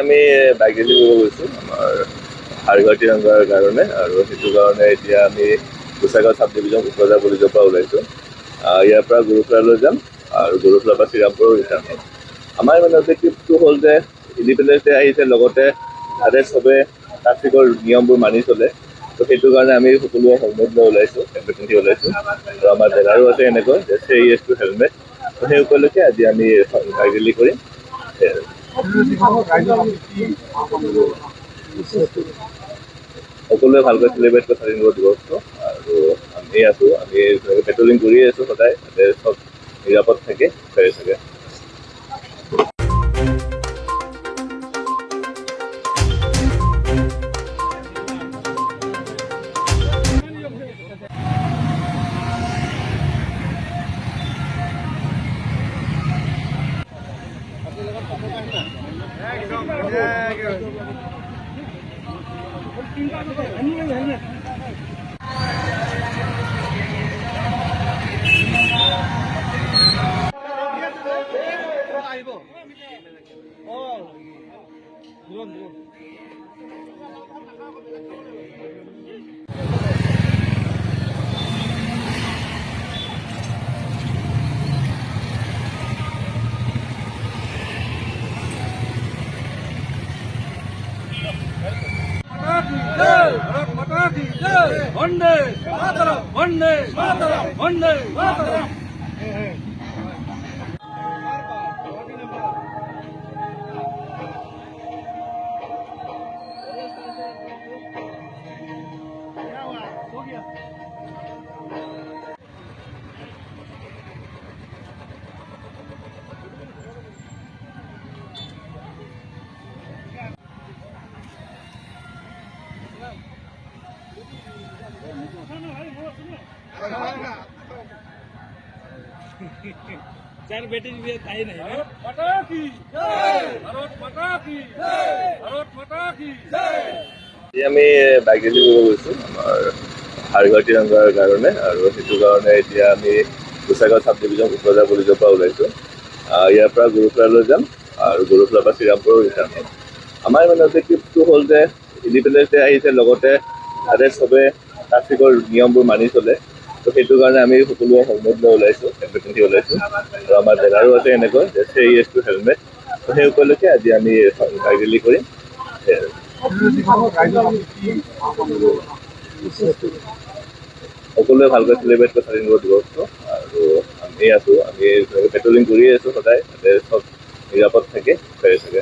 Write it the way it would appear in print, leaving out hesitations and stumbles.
আমি bike rally কৰিব গৈছোঁ আমাৰ হাৰঘাট তিৰংগাৰ কাৰণে, আৰু সেইটো কাৰণে এতিয়া আমি গোসাইগাঁও চাব ডিভিজন কোকৰাঝাৰ কলেজৰ পৰা ওলাইছোঁ। ইয়াৰ পৰা গুৰুকুলালৈ যাম আৰু গুৰুকুলাৰ পৰা শ্ৰীৰামপুৰ ৰিটাৰ্ণ হ'ম। আমাৰ মানে অবজেক্টিভটো হ'ল যে ইণ্ডিপেণ্ডেন্স ডে আহিছে, লগতে তাতে চবে ট্ৰাফিকৰ নিয়মবোৰ মানি চলে। তো সেইটো কাৰণে আমি সকলোৱে হেলমেট লৈ ওলাইছোঁ, হেলমেট পিন্ধি ওলাইছোঁ। আৰু আমাৰ বেনাৰো আছে এনেকৈ যে চে য়েছ টু হেলমেট। তো সেই উপলক্ষে আজি আমি বাইক ৰেলী কৰিম। সকলোৱে ভালকৈ চেলিব্ৰেট কৰি স্বাধীনতা দিৱসটো, আৰু আমি আছোঁ, আমি পেট্ৰলিং কৰি আছোঁ সদায়, যাতে চব নিৰাপদ থাকে, থাকে। वंदे मातरम, वंदे मातरम, वंदे मातरम। चार बेटे भी आई नहीं। भारत माता की जय, भारत माता की जय, भारत माता की जय। আমি বাইক ৰেলী কৰিব গৈছোঁ আমাৰ হাৰঘাট তিৰংগাৰ কাৰণে, আৰু সেইটো কাৰণে এতিয়া আমি গোসাইগাঁও চাব ডিভিজন কোকৰাঝাৰ কলেজৰ পৰা ওলাইছোঁ। ইয়াৰ পৰা গুৰুকুলালৈ যাম আৰু গুৰুকুলাৰ পৰা শ্ৰীৰামপুৰ ৰিটাৰ্ণ হ'ম। আমাৰ মানে অবজেক্টিভটো হ'ল যে ইণ্ডিপেণ্ডেন্স ডে আহিছে, লগতে তাতে চবে ট্ৰাফিকৰ নিয়মবোৰ মানি চলে। তো সেইটো কাৰণে আমি সকলোৱে হেলমেট লৈ ওলাইছোঁ, হেলমেট পিন্ধি ওলাইছোঁ। আৰু আমাৰ বেনাৰো আছে এনেকৈ যে চে য়েছ টু হেলমেট। তো সেই উপলক্ষে আজি আমি বাইক ৰেলী কৰিম। সকলোৱে ভালকৈ চেলিব্ৰেট কৰি স্বাধীনতা দিৱসটো, আৰু আমি আছোঁ, আমি পেট্ৰলিং কৰি আছোঁ সদায়, যাতে চব নিৰাপদ থাকে, থাকে।